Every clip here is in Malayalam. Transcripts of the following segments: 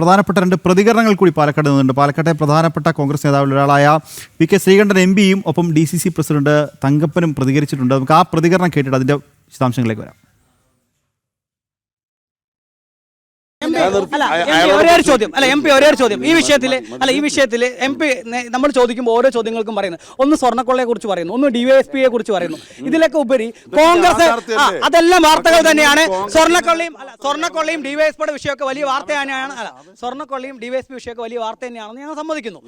പ്രധാനപ്പെട്ട രണ്ട് പ്രതികരണങ്ങൾ കൂടി പാലക്കാട് നിന്നുണ്ട്. പാലക്കാട്ടെ പ്രധാനപ്പെട്ട കോൺഗ്രസ് നേതാവിൽ ഒരാളായ വി.കെ. ശ്രീകണ്ഠൻ എം.പിയും ഒപ്പം ഡി.സി.സി പ്രസിഡന്റ് തങ്കപ്പനും പ്രതികരിച്ചിട്ടുണ്ട്. നമുക്ക് ആ പ്രതികരണം കേട്ടിട്ട് അതിന്റെ വിശദാംശങ്ങളിലേക്ക് വരാം. ഒരേ ഒരു ചോദ്യം ഈ വിഷയത്തിൽ എം പി നമ്മൾ ചോദിക്കുമ്പോൾ ഓരോ ചോദ്യങ്ങൾക്കും പറയുന്നത് ഒന്ന് സ്വർണ്ണക്കൊള്ളയെ കുറിച്ച് പറയുന്നു, ഒന്ന് ഡിവൈഎസ്പിയെ കുറിച്ച് പറയുന്നു. ഇതിലൊക്കെ ഉപരി കോൺഗ്രസ് അതെല്ലാം വാർത്തകൾ തന്നെയാണ്. സ്വർണ്ണക്കൊള്ളയും ഡിവൈഎസ്പിയുടെ വിഷയമൊക്കെ വലിയ വാർത്ത തന്നെയാണ്. സ്വർണ്ണക്കൊള്ളയും ഡിവൈഎസ്പി വിഷയമൊക്കെ വലിയ വാർത്ത തന്നെയാണെന്ന് ഞങ്ങൾ സമ്മതിക്കുന്നു.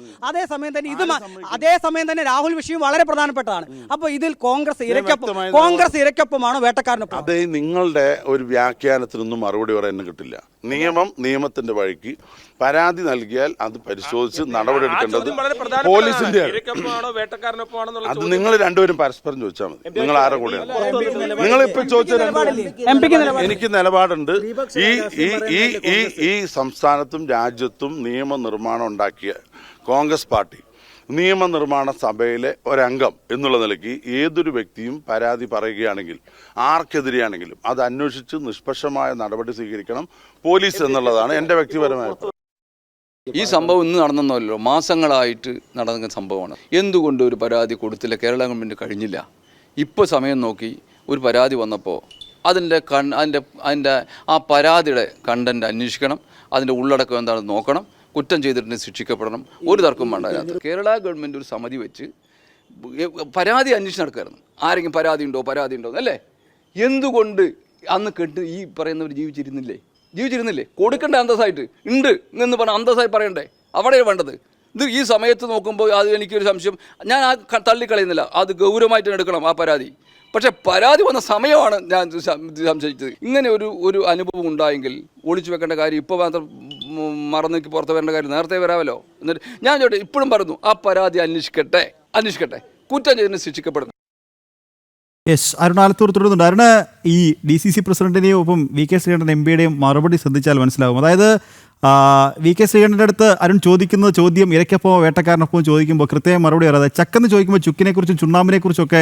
അതേസമയം തന്നെ രാഹുൽ വിഷയം വളരെ പ്രധാനപ്പെട്ടതാണ്. അപ്പൊ ഇതിൽ കോൺഗ്രസ് ഇരയ്ക്കൊപ്പമാണോ വേട്ടക്കാരനൊപ്പം? അതെ, നിങ്ങളുടെ ഒരു വ്യാഖ്യാനത്തിനൊന്നും മറുപടി പറയാൻ കിട്ടില്ല. നിയമത്തിന്റെ വഴിക്ക് പരാതി നൽകിയാൽ അത് പരിശോധിച്ച് നടപടിയെടുക്കേണ്ടത് പോലീസിന്റെ. അത് നിങ്ങൾ രണ്ടുപേരും പരസ്പരം ചോദിച്ചാൽ മതി. നിങ്ങൾ ആരുടെ കൂടെയാണ്? നിങ്ങൾ ഇപ്പൊ ചോദിച്ച എനിക്ക് നിലപാടുണ്ട്. ഈ സംസ്ഥാനത്തും രാജ്യത്തും നിയമനിർമ്മാണം ഉണ്ടാക്കിയ കോൺഗ്രസ് പാർട്ടി നിയമനിർമ്മാണ സഭയിലെ ഒരംഗം എന്നുള്ള നിലയ്ക്ക് ഏതൊരു വ്യക്തിയും പരാതി പറയുകയാണെങ്കിൽ ആർക്കെതിരെയാണെങ്കിലും അത് അന്വേഷിച്ച് നിഷ്പക്ഷമായ നടപടി സ്വീകരിക്കണം പോലീസ് എന്നുള്ളതാണ് എൻ്റെ വ്യക്തിപരമായ. ഈ സംഭവം ഇന്ന് നടന്നല്ലോ, മാസങ്ങളായിട്ട് നടന്ന സംഭവമാണ്. എന്തുകൊണ്ട് ഒരു പരാതി കൊടുത്തില്ല? കേരള ഗവൺമെൻറ് കഴിഞ്ഞില്ല. ഇപ്പോൾ സമയം നോക്കി ഒരു പരാതി വന്നപ്പോൾ അതിൻ്റെ ആ പരാതിയുടെ കണ്ടന്റ് അന്വേഷിക്കണം, അതിൻ്റെ ഉള്ളടക്കം എന്താണെന്ന് നോക്കണം, കുറ്റം ചെയ്തിട്ടുണ്ടെങ്കിൽ ശിക്ഷിക്കപ്പെടണം. ഒരു തർക്കം വേണ്ട. അതിനകത്ത് കേരള ഗവൺമെൻറ് ഒരു സമിതി വെച്ച് പരാതി അന്വേഷിച്ച് നടക്കായിരുന്നു. ആരെങ്കിലും പരാതി ഉണ്ടോ അല്ലേ? എന്തുകൊണ്ട് അന്ന് ഈ പറയുന്നവർ ജീവിച്ചിരുന്നില്ലേ? കൊടുക്കേണ്ട അന്തസ്സായിട്ട് ഉണ്ട് എന്ന് പറഞ്ഞാൽ അന്തസ്സായി പറയണ്ടേ? അവിടെയാണ് വേണ്ടത്. ഇത് ഈ സമയത്ത് നോക്കുമ്പോൾ അത് എനിക്കൊരു സംശയം, ഞാൻ തള്ളിക്കളയുന്നില്ല, അത് ഗൗരവമായിട്ട് എടുക്കണം ആ പരാതി. പക്ഷേ പരാതി വന്ന സമയമാണ് ഞാൻ സംശയിച്ചത്. ഇങ്ങനെ ഒരു അനുഭവം ഉണ്ടായെങ്കിൽ ഒളിച്ചു വെക്കേണ്ട കാര്യം ഇപ്പോൾ മാത്രം മറന്നേക്ക് പുറത്ത് വരേണ്ട കാര്യം നേരത്തെ വരാമല്ലോ. എന്നിട്ട് ഞാൻ ചോട്ടെ ഇപ്പോഴും പറഞ്ഞു, ആ പരാതി അന്വേഷിക്കട്ടെ, കുറ്റം ചെയ്തതിന് ശിക്ഷിക്കപ്പെടുന്നു. അരുണാലത്തൂർ തുടരുന്നുണ്ട്. അരുണ്, ഈ ഡി.സി.സി പ്രസിഡന്റിനെയും ഒപ്പം വി.കെ. ശ്രീകണ്ഠൻ എം.പിയുടെയും മറുപടി ശ്രദ്ധിച്ചാൽ മനസ്സിലാവും. അതായത് വി.കെ. ശ്രീകണ്ഠൻ്റെ അടുത്ത് അരുൺ ചോദിക്കുന്ന ചോദ്യം ഇരയ്ക്കൊപ്പമോ വേട്ടക്കാരനൊപ്പം ചോദിക്കുമ്പോൾ കൃത്യമായി മറുപടി പറയാതെ ചക്കെന്ന് ചോദിക്കുമ്പോൾ ചുക്കിനെക്കുറിച്ചും ചുണ്ണാമ്പിനെക്കുറിച്ചൊക്കെ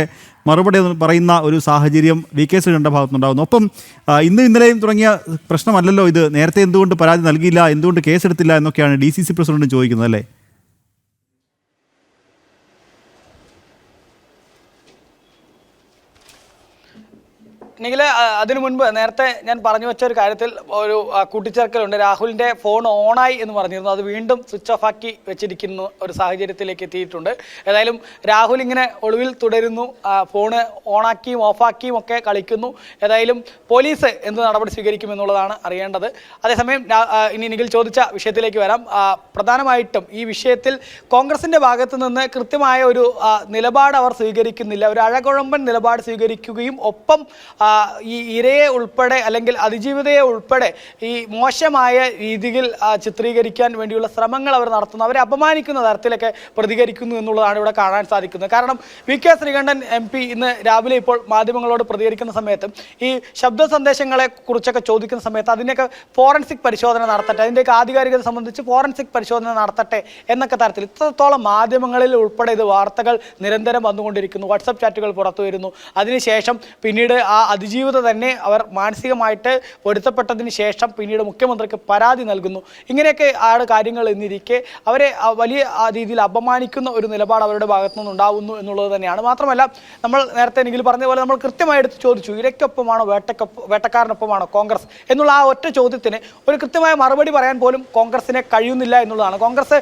മറുപടി പറയുന്ന ഒരു സാഹചര്യം വി.കെ. ശ്രീകണ്ഠൻ്റെ ഭാഗത്തുനിന്നുണ്ടാകുന്നു. ഒപ്പം ഇന്നലെയും തുടങ്ങിയ പ്രശ്നമല്ലല്ലോ ഇത്. നേരത്തെ എന്തുകൊണ്ട് പരാതി നൽകിയില്ല, എന്തുകൊണ്ട് കേസെടുത്തില്ല എന്നൊക്കെയാണ് ഡി.സി.സി പ്രസിഡന്റ് ചോദിക്കുന്നത് അല്ലേ? എന്നെങ്കിൽ അതിനു മുൻപ് നേരത്തെ ഞാൻ പറഞ്ഞു വെച്ച ഒരു കാര്യത്തിൽ ഒരു കൂട്ടിച്ചേർക്കലുണ്ട്. രാഹുലിൻ്റെ ഫോൺ ഓണായി എന്ന് പറഞ്ഞിരുന്നു, അത് വീണ്ടും സ്വിച്ച് ഓഫ് ആക്കി വെച്ചിരിക്കുന്ന ഒരു സാഹചര്യത്തിലേക്ക് എത്തിയിട്ടുണ്ട്. ഏതായാലും രാഹുൽ ഇങ്ങനെ ഒളിവിൽ തുടരുന്നു, ഫോണ് ഓണാക്കിയും ഓഫാക്കിയും ഒക്കെ കളിക്കുന്നു. ഏതായാലും പോലീസ് എന്ത് നടപടി സ്വീകരിക്കുമെന്നുള്ളതാണ് അറിയേണ്ടത്. അതേസമയം ഇനി നിഖിൽ ചോദിച്ച വിഷയത്തിലേക്ക് വരാം. പ്രധാനമായിട്ടും ഈ വിഷയത്തിൽ കോൺഗ്രസിൻ്റെ ഭാഗത്തു നിന്ന് കൃത്യമായ ഒരു നിലപാട് അവർ സ്വീകരിക്കുന്നില്ല. ഒരു അഴകുഴമ്പൻ നിലപാട് സ്വീകരിക്കുകയും ഒപ്പം ഈ ഇരയെ ഉൾപ്പെടെ അല്ലെങ്കിൽ അതിജീവിതയെ ഉൾപ്പെടെ ഈ മോശമായ രീതിയിൽ ചിത്രീകരിക്കാൻ വേണ്ടിയുള്ള ശ്രമങ്ങൾ അവർ നടത്തുന്നു, അവരെ അപമാനിക്കുന്ന തരത്തിലൊക്കെ പ്രതികരിക്കുന്നു എന്നുള്ളതാണ് ഇവിടെ കാണാൻ സാധിക്കുന്നത്. കാരണം വി.കെ. ശ്രീകണ്ഠൻ എം.പി ഇന്ന് രാവിലെ ഇപ്പോൾ മാധ്യമങ്ങളോട് പ്രതികരിക്കുന്ന സമയത്ത് ഈ ശബ്ദ സന്ദേശങ്ങളെ കുറിച്ചൊക്കെ ചോദിക്കുന്ന സമയത്ത് അതിൻ്റെയൊക്കെ ഫോറൻസിക് പരിശോധന നടത്തട്ടെ, അതിൻ്റെയൊക്കെ ആധികാരികത സംബന്ധിച്ച് ഫോറൻസിക് പരിശോധന നടത്തട്ടെ എന്നൊക്കെ തരത്തിൽ ഇത്രത്തോളം മാധ്യമങ്ങളിൽ ഉൾപ്പെടെ ഇത് വാർത്തകൾ നിരന്തരം വന്നുകൊണ്ടിരിക്കുന്നു. വാട്സപ്പ് ചാറ്റുകൾ പുറത്തു വരുന്നു. അതിനുശേഷം പിന്നീട് ആ അതിജീവിത തന്നെ അവർ മാനസികമായിട്ട് പൊരുത്തപ്പെട്ടതിന് ശേഷം പിന്നീട് മുഖ്യമന്ത്രിക്ക് പരാതി നൽകുന്നു. ഇങ്ങനെയൊക്കെ ആണ് കാര്യങ്ങൾ എന്നിരിക്കെ അവരെ വലിയ രീതിയിൽ അപമാനിക്കുന്ന ഒരു നിലപാട് അവരുടെ ഭാഗത്തു നിന്നുണ്ടാവുന്നു എന്നുള്ളത് തന്നെയാണ്. മാത്രമല്ല, നമ്മൾ നേരത്തെ എങ്കിലും പറഞ്ഞ പോലെ നമ്മൾ കൃത്യമായി എടുത്ത് ചോദിച്ചു, ഇരയ്ക്കൊപ്പമാണോ വേട്ടക്കാരനൊപ്പമാണോ കോൺഗ്രസ് എന്നുള്ള ആ ഒറ്റ ചോദ്യത്തിന് ഒരു കൃത്യമായ മറുപടി പറയാൻ പോലും കോൺഗ്രസിനെ കഴിയുന്നില്ല എന്നുള്ളതാണ്. കോൺഗ്രസ്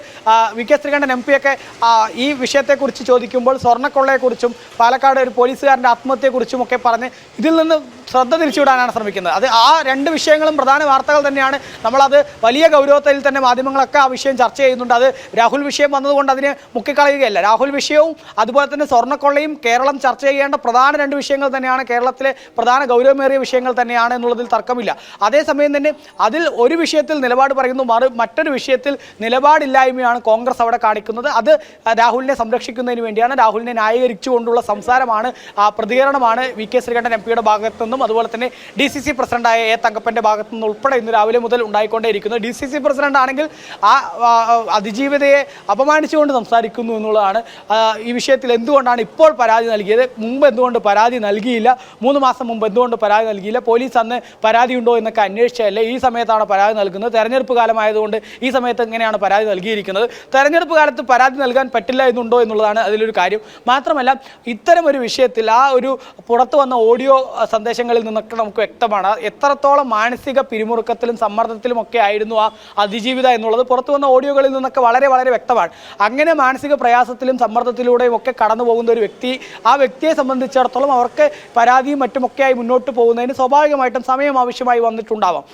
വി.കെ. ശ്രീകണ്ഠൻ എം.പിയൊക്കെ ഈ വിഷയത്തെക്കുറിച്ച് ചോദിക്കുമ്പോൾ സ്വർണ്ണക്കൊള്ളയെക്കുറിച്ചും പാലക്കാട് ഒരു പോലീസുകാരൻ്റെ ആത്മഹത്യയെക്കുറിച്ചും ഒക്കെ പറഞ്ഞ് ഇതിൽ നിന്ന് ശ്രദ്ധ തിരിച്ചുവിടാനാണ് ശ്രമിക്കുന്നത്. അത് ആ രണ്ട് വിഷയങ്ങളും പ്രധാന വാർത്തകൾ തന്നെയാണ്. നമ്മളത് വലിയ ഗൗരവത്തിൽ തന്നെ മാധ്യമങ്ങളൊക്കെ ആ വിഷയം ചർച്ച ചെയ്യുന്നുണ്ട്. അത് രാഹുൽ വിഷയം വന്നതുകൊണ്ട് അതിനെ മുക്കിക്കളയുകയല്ല. രാഹുൽ വിഷയവും അതുപോലെ തന്നെ സ്വർണ്ണക്കൊള്ളയും കേരളം ചർച്ച ചെയ്യേണ്ട പ്രധാന രണ്ട് വിഷയങ്ങൾ തന്നെയാണ്, കേരളത്തിലെ പ്രധാന ഗൗരവമേറിയ വിഷയങ്ങൾ തന്നെയാണ് എന്നുള്ളതിൽ തർക്കമില്ല. അതേസമയം തന്നെ അതിൽ ഒരു വിഷയത്തിൽ നിലപാട് പറയുന്നു, മറ്റൊരു വിഷയത്തിൽ നിലപാടില്ലായ്മയാണ് കോൺഗ്രസ് അവിടെ കാണിക്കുന്നത്. അത് രാഹുലിനെ സംരക്ഷിക്കുന്നതിന് വേണ്ടിയാണ്, രാഹുലിനെ ന്യായീകരിച്ചുകൊണ്ടുള്ള സംസാരമാണ്, പ്രതികരണമാണ് വി.കെ. ശ്രീകണ്ഠൻ എം.പിയുടെ ഭാഗത്ത് ഭാഗത്തു നിന്നും അതുപോലെ തന്നെ DCC പ്രസിഡന്റായ എ തങ്കപ്പന്റെ ഭാഗത്തു നിന്നും ഉൾപ്പെടെ ഇന്ന് രാവിലെ മുതൽ ഉണ്ടായിക്കൊണ്ടേയിരിക്കുന്നു. DCC പ്രസിഡന്റ് ആണെങ്കിൽ ആ അതിജീവിതയെ അപമാനിച്ചുകൊണ്ട് സംസാരിക്കുന്നു എന്നുള്ളതാണ്. ഈ വിഷയത്തിൽ എന്തുകൊണ്ടാണ് ഇപ്പോൾ പരാതി നൽകിയത്, മുമ്പ് എന്തുകൊണ്ട് പരാതി നൽകിയില്ല, 3 മാസം മുമ്പ് എന്തുകൊണ്ട് പരാതി നൽകിയില്ല, പോലീസ് അന്ന് പരാതി ഉണ്ടോ എന്നൊക്കെ അന്വേഷിച്ചല്ലേ ഈ സമയത്താണ് പരാതി നൽകുന്നത്, തെരഞ്ഞെടുപ്പ് കാലമായതുകൊണ്ട് ഈ സമയത്ത് എങ്ങനെയാണ് പരാതി നൽകിയിരിക്കുന്നത്, തെരഞ്ഞെടുപ്പ് കാലത്ത് പരാതി നൽകാൻ പറ്റില്ല എന്നുണ്ടോ എന്നുള്ളതാണ് അതിലൊരു കാര്യം. മാത്രമല്ല ഇത്തരമൊരു വിഷയത്തിൽ ആ ഒരു പുറത്തു വന്ന ഓഡിയോ സന്ദേശങ്ങളിൽ നിന്നൊക്കെ നമുക്ക് വ്യക്തമാണ് എത്രത്തോളം മാനസിക പിരിമുറുക്കത്തിലും സമ്മർദ്ദത്തിലും ഒക്കെ ആയിരുന്നു ആ അതിജീവിത എന്നുള്ളത് പുറത്തു വന്ന ഓഡിയോകളിൽ നിന്നൊക്കെ വളരെ വളരെ വ്യക്തമാണ്. അങ്ങനെ മാനസിക പ്രയാസത്തിലും സമ്മർദ്ദത്തിലൂടെയും ഒക്കെ കടന്നു പോകുന്ന ഒരു വ്യക്തി, ആ വ്യക്തിയെ സംബന്ധിച്ചിടത്തോളം അവർക്ക് പരാതിയും മറ്റുമൊക്കെയായി മുന്നോട്ട് പോകുന്നതിന് സ്വാഭാവികമായിട്ടും സമയം ആവശ്യമായി വന്നിട്ടുണ്ടാവാം.